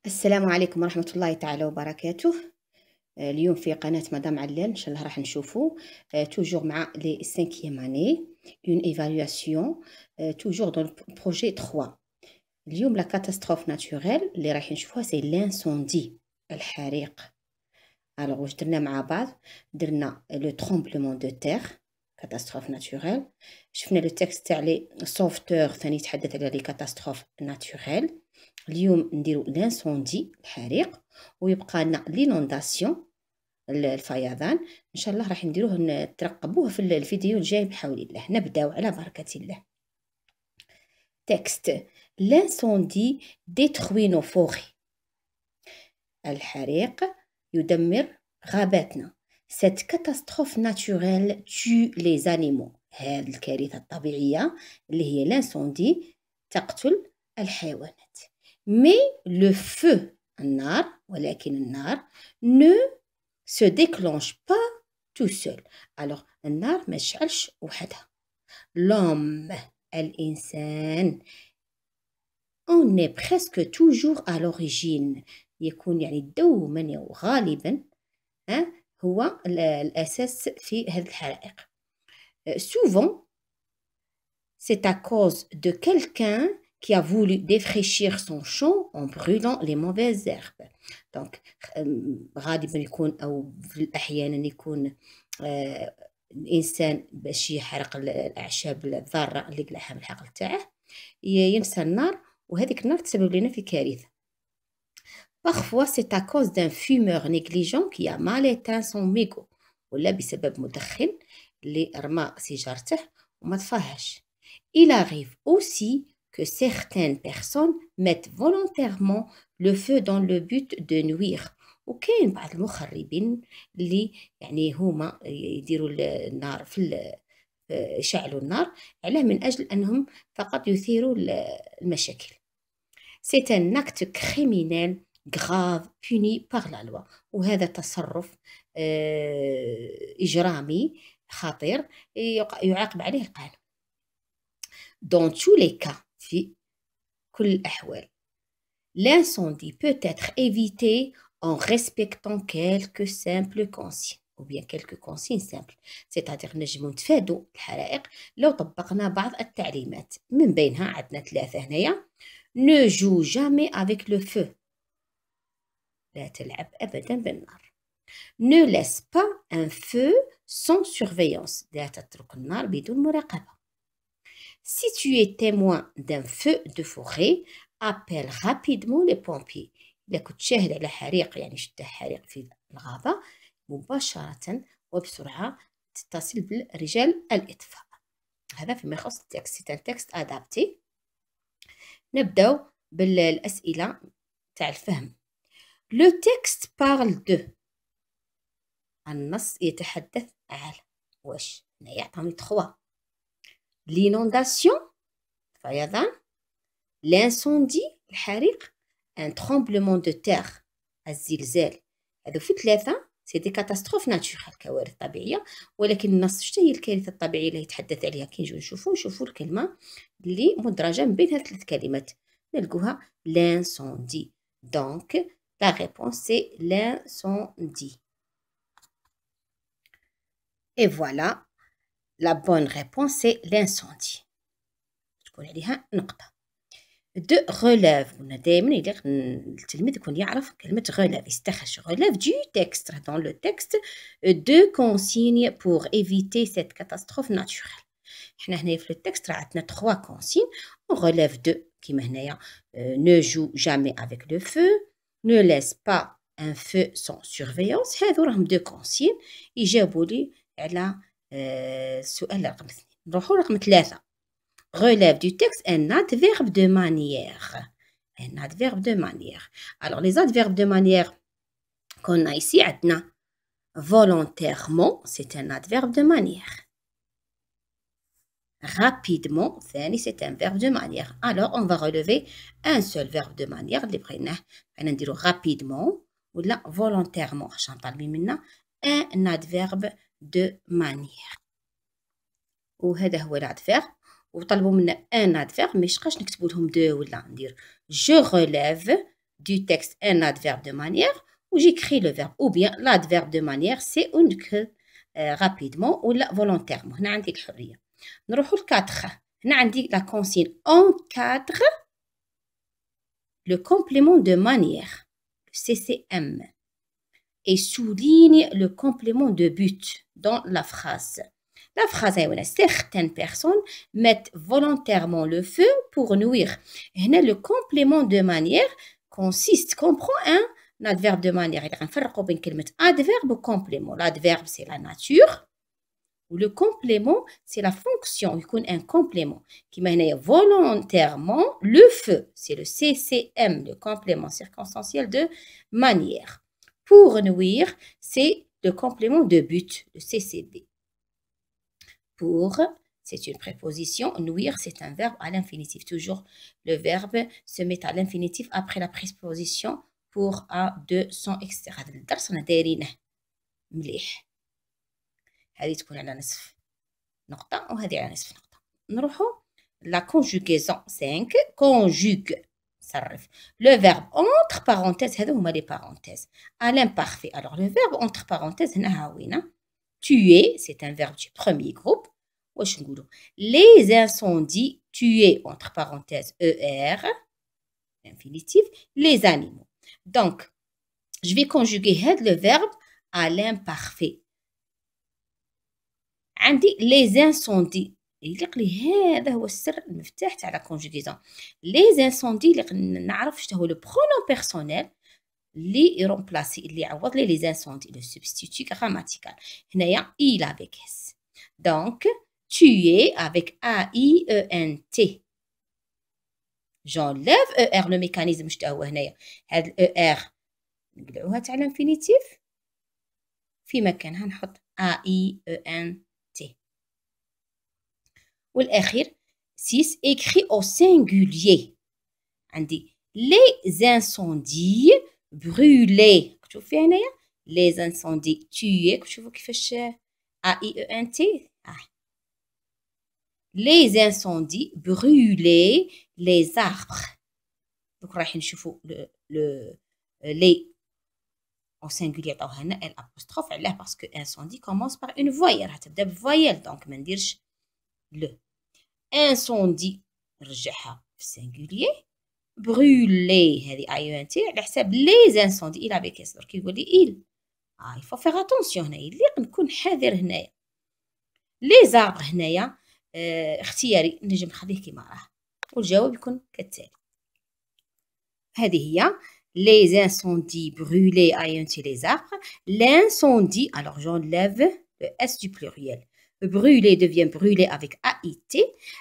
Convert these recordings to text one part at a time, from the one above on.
السلام عليكم ورحمة الله تعالى وبركاته. اليوم في قناة مدام علال إن شاء الله راح نشوفوا توجور مع لي 5e année une évaluation toujours dans le projet 3. اليوم لا كاتاستروف ناتوريل اللي راح نشوفوها سي لانسوندي، الحريق. الوغ واش درنا مع بعض؟ درنا لو ترومبلومون دو تير كاتاستروف ناتوريل، شفنا لو تكست تاع لي سوفتور ثاني يتحدث على لي كاتاستروف ناتوريل. اليوم نديرو لانسوندي الحريق، ويبقى لنا لينونداسيون الفيضان. ان شاء الله راح نديروه ترقبوه في الفيديو الجاي بحول الله. نبداو على بركة الله. تكست لانسوندي détruit nos forêts. الحريق يدمر غاباتنا. cette catastrophe naturelle tue les animaux. هذه الكارثة الطبيعية اللي هي لانسوندي تقتل الحيوانات. mais le feu النار، ولكن النار ne se déclenche pas tout seul. alors النار ما تشعلش وحدها. l'homme الإنسان on est presque toujours à l'origine، يكون يعني دوما وغالبا هو الأساس في هذه الحرائق. souvent c'est à cause de quelqu'un qui a voulu défraîchir son champ en brûlant les mauvaises herbes. donc غالبا يكون أو أحيانا يكون الإنسان باش يحرق الأعشاب الضارة اللي قلعها من الحقل تاعه، ينسى النار، وهذيك النار تسبب لنا في كارثة. parfois c'est à cause d'un fumeur négligent qui a mal éteint son mégot، ولا بسبب مدخن اللي رمى سيجارته وما طفاهاش. il arrive aussi que certaines personnes mettent volontairement le feu dans le but de nuire. وكاين بعض المخربين اللي يعني هما يديروا النار يشعلوا النار علاه من أجل أنهم فقط يثيروا المشاكل. c'est un acte criminel grave puni par la loi. وهذا تصرف إجرامي خطير يعاقب عليه القانون. dans tous les cas في كل الأحوال l'incendie peut être évité en respectant quelques simples consignes ou bien quelques consignes simples. c'est-à-dire نجمو نتفادوا الحرائق لو طبقنا بعض التعليمات، من بينها عندنا 3 هنايا. ne joue jamais avec le feu، لا تلعب أبدا بالنار. ne laisse pas un feu sans surveillance، لا تترك النار بدون مراقبة. si tu es témoin d'un feu de forêt appelle rapidement les pompiers. إذا كنت شاهد على حريق يعني شفت حريق في الغابة، مباشرة وبسرعة تتصل برجال الإطفاء. هذا فيما يخص التكست. c'est un texte adapté. نبداو بالأسئلة تاع الفهم. le texte parle de، النص يتحدث على واش؟ هنا يعطيني 3. l'inondation الفيضان، l'incendie الحريق، un tremblement de terre الزلزال. هذو في 3 سي دي كاتاستروف ناتورال، كوارث طبيعيه. ولكن النص شنو هي الكارثه الطبيعيه اللي يتحدث عليها؟ كي نجيو نشوفوا الكلمه اللي مدرجه من بين هاد 3 كلمات نلقوها l'incendie. donc la réponse c'est l'incendie. et voilà la bonne réponse c'est l'incendie. تكون عليها نقطه. de relève، قلنا دائما يليق التلميذ يكون يعرف كلمة relève، يستخرج relève du texte. dans le texte 2 consignes pour éviter cette catastrophe naturelle. حنا هنايا في التكست راه عندنا 3 consignes. on relève 2 كيما هنايا ne joue jamais avec le feu، ne laisse pas un feu sans surveillance. هذو راهم 2 consignes يجاوبوا لي على السؤال رقم 2. نروحوا رقم 3. relève du texte un adverbe de manière. un adverbe de manière. alors les adverbes de manière qu'on a ici عندنا volontairement c'est un adverbe de manière. rapidement ثاني c'est un verbe de manière. alors on va relever un seul verbe de manière اللي بغيناه نديرو rapidement ولا volontairement عشان طالبين منا un adverbe de manière. وهذا هو الادفيرب. وطلبوا منا ان ادفيرب، ما يشقاش نكتبوا لهم 2 ولا ندير je relève du texte un adverbe de manière ou j'écris le verbe ou bien l'adverbe de manière c'est unique rapidement ou volontairement. هنا عندي الحرية. نروحوا ل4. هنا عندي la consigne encadre le complément de manière, le CCM, et souligne le complément de but dans la phrase. La phrase est certaines personnes mettent volontairement le feu pour nuire. Et le complément de manière comprend un adverbe de manière. Il y a un adverbe ou complément. L'adverbe, c'est la nature. Ou le complément, c'est la fonction. Il y a un complément qui mène volontairement le feu. C'est le CCM, le complément circonstanciel de manière. Pour nuire, c'est le complément de but, le CCB. Pour, c'est une préposition. Nuire, c'est un verbe à l'infinitif. Toujours, le verbe se met à l'infinitif après la préposition pour, à, de, sans, etc. هذا الدرس أنا دايرينه مليح. هذه تكون على نصف نقطة وهذه على نصف نقطة. نروحوا la conjugaison 5. Conjugue. صرف. Le verbe entre parenthèses هذا هما les parenthèses. À l'imparfait. Alors, le verbe entre parenthèses هنا هاوينا. Tuer, c'est un verbe du premier groupe. Les incendies, tuer, entre parenthèses, ER, infinitif, les animaux. Donc, je vais conjuguer le verbe à l'imparfait. عندي les incendies. يليق لي هذا هو السر المفتاح تاع la conjugaison. Les incendies اللي نعرف شنو هو le pronom personnel اللي يرومبلاسي اللي يعوض لي les incendies, le substitut grammatical. هنايا il avec s. Donc, tuer avec A-I-E-N-T. J'enlève ER, le mécanisme شتا هو هنايا. هاد ER نقلعوها تاع l'infinitif. في مكانها نحط A-I-E-N-T. والأخير 6. Écrit au singulier. عندي les incendies brûlés. شوفوا في هنايا les incendies tués. شوفوا كيفاش A-I-E-N-T. Les incendies brûlaient les arbres. Donc رايحين نشوفوا les au singulier عطاوها هنا l'apostrophe علاه parce que incendie commence par une voyelle. هتبدا بفويل دونك ما نديرش le. Incendie نرجعها في singulier. Brûler هذه INT على حساب les incendies il avec s. درك يقول لي il. il faut faire attention هنا يليق نكون حذر هنايا. les arbres هنايا اختياري نجم نخليه كيما راه والجواب يكون كالتالي. هذه هي les incendies brûlés INT les arbres. L'incendie, alors j'enlève le S du pluriel. Brûler devient brûler avec AIT.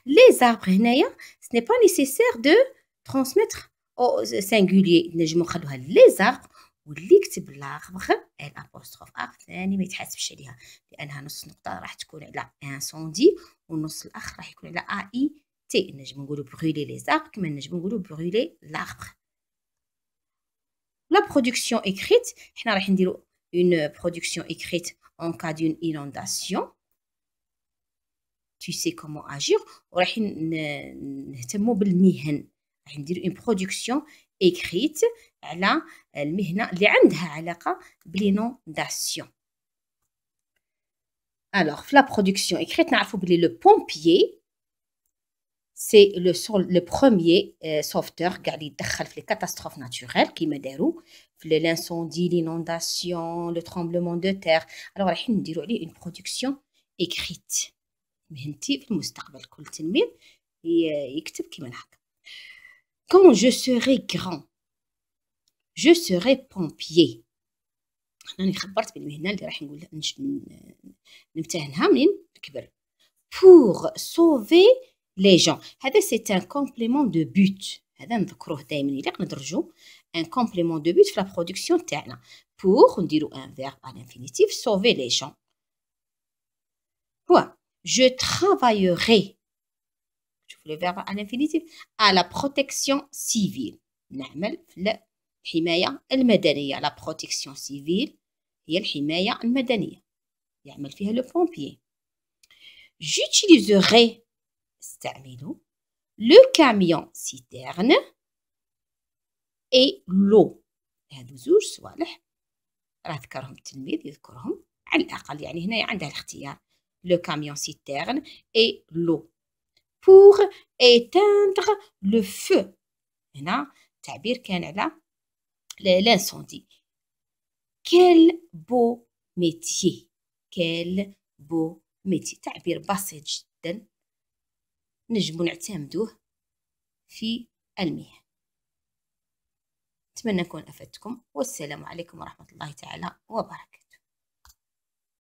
Les arbres هنايا ce n'est pas nécessaire de transmettre au singulier. نجمو نخلوها les arbres واللي يكتب l'arbre الابوستروف ار ثاني ما يتحسبش عليها لانها نص نقطه راح تكون على انسوندي والنص الاخر راح يكون على اي تي. نجم نقولوا brûler les arbres كما نجم نقولوا brûler l'arbre. La production écrite حنا راح نديروا une production écrite en cas d'une inondation. Tu sais comment agir. وراح نهتموا بالمهن. راح نديروا une production écrite على المهنة اللي عندها علاقة بالinondation. Alors, la production écrite, نعرفوا بلي le pompier c'est le premier sauveteur قاعد اللي يتدخل في les catastrophes naturelles كيما داروا في l'incendie, l'inondation, le tremblement de terre. Alors رايحين نديروا عليه une production écrite. مهنتي في المستقبل كل تلميذ يكتب كيما هكا. Quand je serai grand, je serai pompier. أنا خبرت بالمهنة اللي راح نقول نمتهنها منين نكبر. Pour sauver les gens. هذا c'est un complément de but. هذا نذكروه دائما يليق ندرجو un complément de but في la production تاعنا. Pour نديرو un verbe à l'infinitif sauver les gens. Quoi? Je travaillerai. le verbe à l'infinitif à la protection civile. نعمل في الحماية المدنية. la protection civile هي الحماية المدنية يعمل فيها le pompier. J'utiliserai استعملوا le camion citerne et l'eau. هادو زوج صوالح راه ذكرهم التلميذ يذكرهم على الأقل، يعني هنا عندها الاختيار le camion citerne et l'eau pour éteindre le feu. هنا تعبير كان على l'incendie. Quel beau métier. Quel beau métier. تعبير بسيط جدا نجمو نعتمدوه في المهن. أتمنى أكون أفدتكم، والسلام عليكم ورحمة الله تعالى وبركاته.